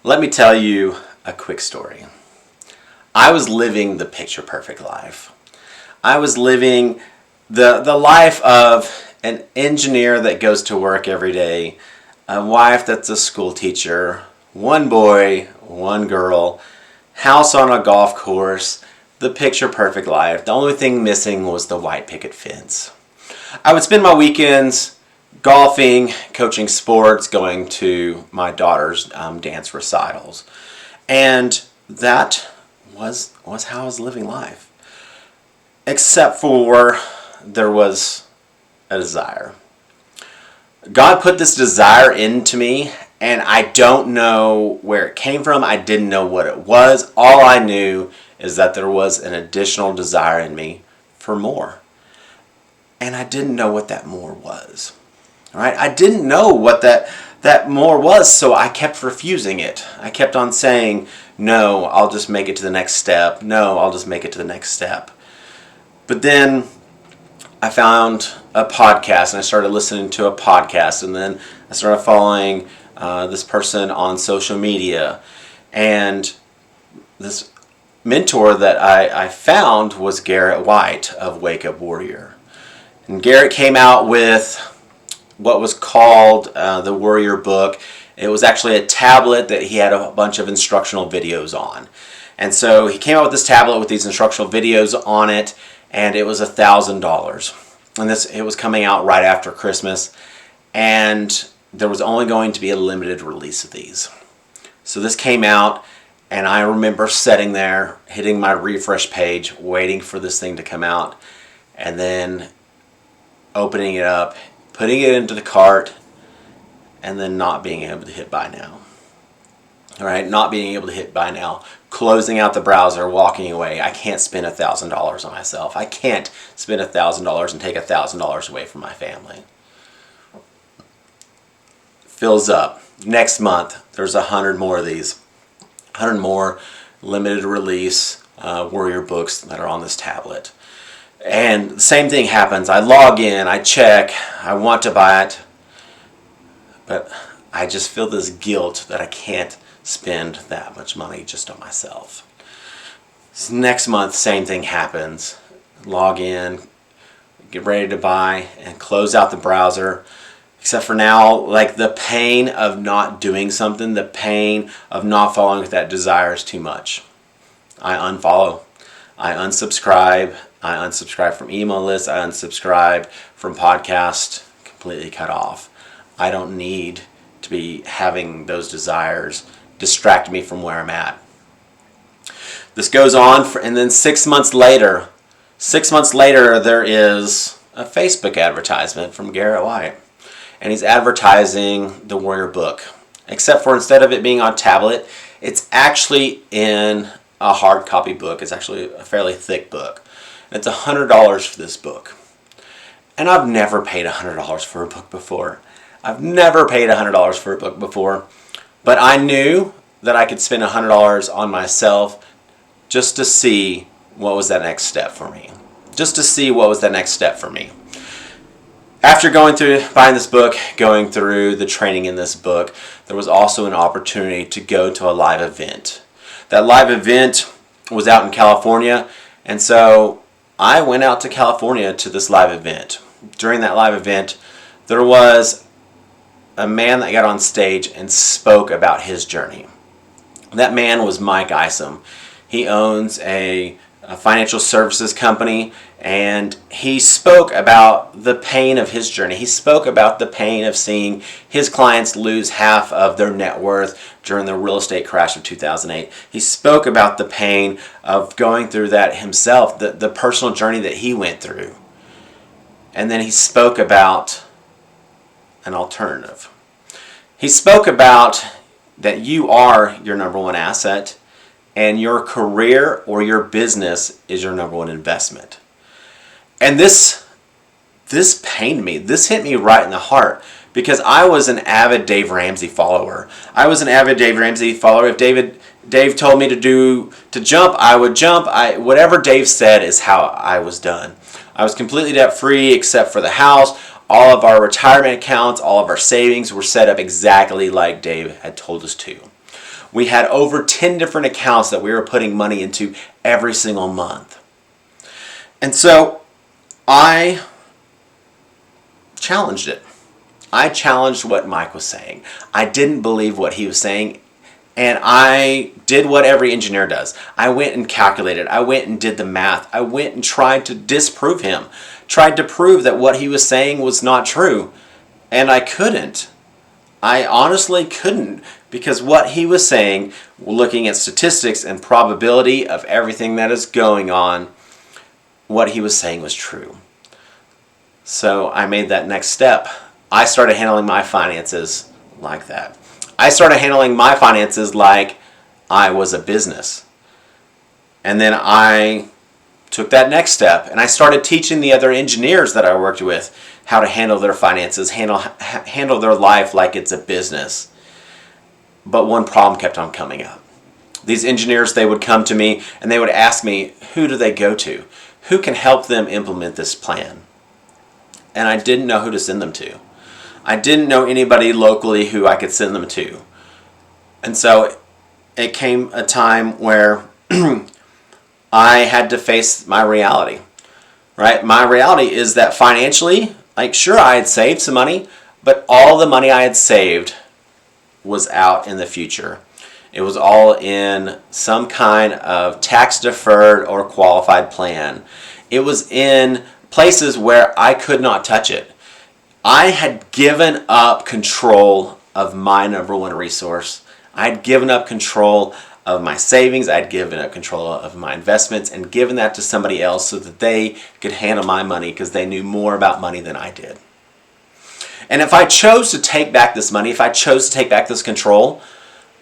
Let me tell you a quick story. I was living the picture perfect life. I was living the life of an engineer that goes to work every day, a wife that's a school teacher, one boy, one girl, house on a golf course, the picture perfect life. The only thing missing was the white picket fence. I would spend my weekends golfing, coaching sports, going to my daughter's dance recitals. And that was how I was living life. Except for there was a desire. God put this desire into me, and I don't know where it came from. I didn't know what it was. All I knew is that there was an additional desire in me for more. And I didn't know what that more was. All right? I didn't know what that more was, so I kept refusing it. I kept on saying, no, I'll just make it to the next step. No, I'll just make it to the next step. But then I found a podcast, and I started listening to a podcast, and then I started following this person on social media. And this mentor that I found was Garrett White of Wake Up Warrior. And Garrett came out with what was called the Warrior Book. It was actually a tablet that he had a bunch of instructional videos on. And so he came out with this tablet with these instructional videos on it, and it was $1,000. And it was coming out right after Christmas, and there was only going to be a limited release of these. So this came out, and I remember sitting there, hitting my refresh page, waiting for this thing to come out, and then opening it up, putting it into the cart, and then not being able to hit buy now. All right, not being able to hit buy now, closing out the browser, walking away. I can't spend $1,000 on myself. I can't spend $1,000 and take $1,000 away from my family. Fills up. Next month, there's 100 more of these. 100 more limited release Warrior books that are on this tablet. And the same thing happens. I log in, I check, I want to buy it, but I just feel this guilt that I can't spend that much money just on myself. So next month, same thing happens. Log in, get ready to buy, and close out the browser. Except for now, like the pain of not doing something, the pain of not following with that desire is too much. I unfollow. I unsubscribe. I unsubscribe from email lists. I unsubscribe from podcasts. Completely cut off. I don't need to be having those desires distract me from where I'm at. This goes on, and then 6 months later, there is a Facebook advertisement from Garrett White. And he's advertising the Warrior Book. Except for instead of it being on tablet, it's actually in a hard copy book. It's actually a fairly thick book. And it's $100 for this book. And I've never paid $100 for a book before. I've never paid $100 for a book before. But I knew that I could spend $100 on myself just to see what was that next step for me. Just to see what was that next step for me. After buying this book, going through the training in this book, there was also an opportunity to go to a live event. That live event was out in California, and so I went out to California to this live event. During that live event, there was a man that got on stage and spoke about his journey. That man was Mike Isom. He owns a financial services company, and he spoke about the pain of his journey. He spoke about the pain of seeing his clients lose half of their net worth during the real estate crash of 2008. He spoke about the pain of going through that himself, the personal journey that he went through. And then he spoke about an alternative. He spoke about that you are your number one asset, and your career or your business is your number one investment. And this pained me. This hit me right in the heart, because I was an avid Dave Ramsey follower. If Dave told me to jump, I would jump. Whatever Dave said is how I was done. I was completely debt free except for the house. All of our retirement accounts, all of our savings were set up exactly like Dave had told us to. We had over 10 different accounts that we were putting money into every single month. And so I challenged it. I challenged what Mike was saying. I didn't believe what he was saying, and I did what every engineer does. I went and calculated. I went and did the math. I went and tried to disprove him, tried to prove that what he was saying was not true, and I couldn't. I honestly couldn't, because what he was saying, looking at statistics and probability of everything that is going on, what he was saying was true. So I made that next step. I started handling my finances like that. I started handling my finances like I was a business. And then I took that next step and I started teaching the other engineers that I worked with how to handle their finances, handle their life like it's a business. But one problem kept on coming up. These engineers, they would come to me and they would ask me, who do they go to? Who can help them implement this plan? And I didn't know who to send them to. I didn't know anybody locally who I could send them to. And so it came a time where I had to face my reality, right? My reality is that financially, like, sure, I had saved some money, but all the money I had saved was out in the future. It was all in some kind of tax-deferred or qualified plan. It was in places where I could not touch it. I had given up control of my number one resource. I had given up control of my savings. I had given up control of my investments and given that to somebody else so that they could handle my money because they knew more about money than I did. And if I chose to take back this money, if I chose to take back this control,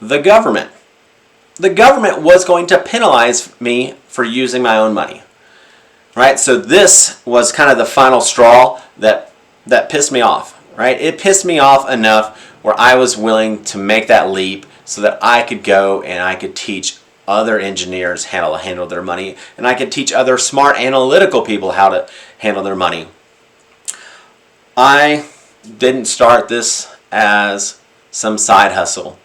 the government was going to penalize me for using my own money. Right? So this was kind of the final straw that pissed me off. Right? It pissed me off enough where I was willing to make that leap so that I could go and I could teach other engineers how to handle their money, and I could teach other smart analytical people how to handle their money. I didn't start this as some side hustle,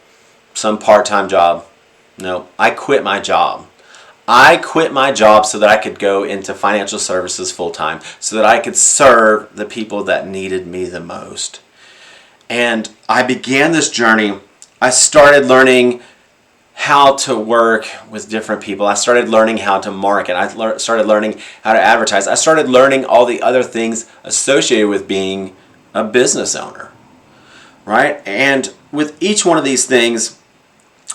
some part-time job. No, I quit my job. I quit my job so that I could go into financial services full-time, so that I could serve the people that needed me the most. And I began this journey. I started learning how to work with different people. I started learning how to market. I started learning how to advertise. I started learning all the other things associated with being a business owner, right? And with each one of these things,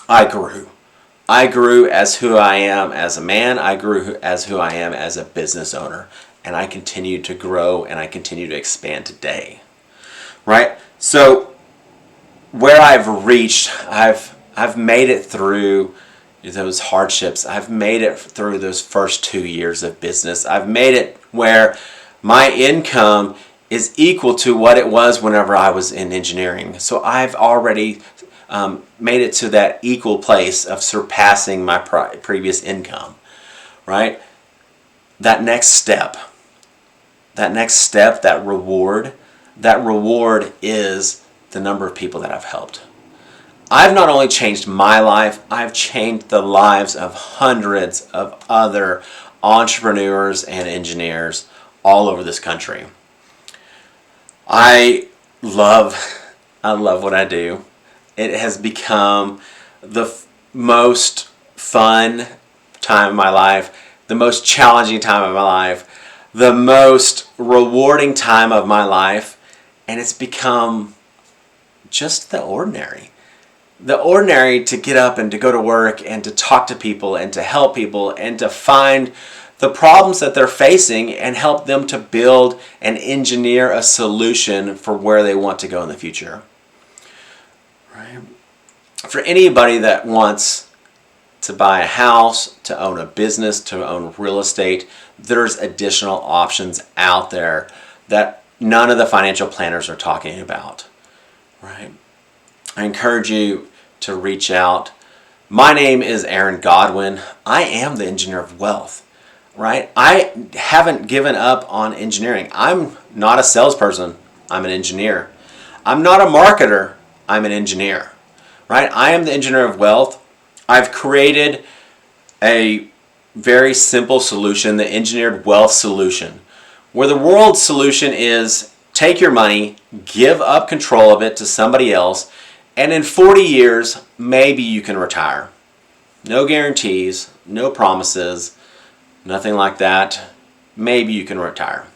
I grew. I grew as who I am as a man. I grew as who I am as a business owner. And I continue to grow and I continue to expand today, right? So where I've reached, I've made it through those hardships. I've made it through those first 2 years of business. I've made it where my income is equal to what it was whenever I was in engineering. So I've already made it to that equal place of surpassing my previous income, right? That next step, that reward is the number of people that I've helped. I've not only changed my life, I've changed the lives of hundreds of other entrepreneurs and engineers all over this country. I love what I do. It has become the most fun time of my life, the most challenging time of my life, the most rewarding time of my life, and it's become just the ordinary. The ordinary to get up and to go to work and to talk to people and to help people and to find the problems that they're facing and help them to build and engineer a solution for where they want to go in the future. Right? For anybody that wants to buy a house, to own a business, to own real estate, there's additional options out there that none of the financial planners are talking about. Right? I encourage you to reach out. My name is Aaron Godwin. I am the engineer of wealth. Right? I haven't given up on engineering. I'm not a salesperson. I'm an engineer. I'm not a marketer. I'm an engineer. right? I am the engineer of wealth. I've created a very simple solution, the engineered wealth solution, where the world's solution is take your money, give up control of it to somebody else, and in 40 years, maybe you can retire. No guarantees, no promises, nothing like that. Maybe you can retire.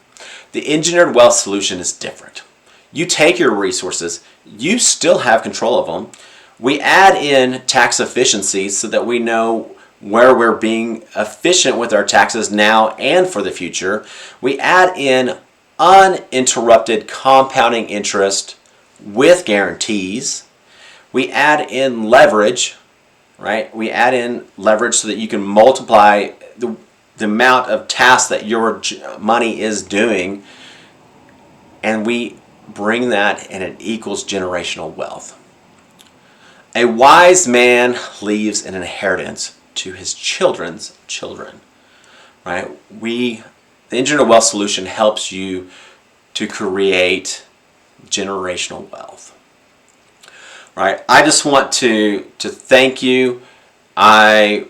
The engineered wealth solution is different. You take your resources, you still have control of them. We add in tax efficiency so that we know where we're being efficient with our taxes now and for the future. We add in uninterrupted compounding interest with guarantees. We add in leverage, right? We add in leverage so that you can multiply the amount of tasks that your money is doing, and we bring that and it equals generational wealth. A wise man leaves an inheritance to his children's children, right? The Engineered Wealth Solution helps you to create generational wealth, right? I just want to thank you. I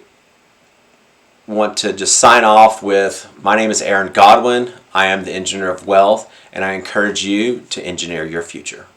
want to just sign off with, my name is Aaron Godwin. I am the Engineer of Wealth, and I encourage you to engineer your future.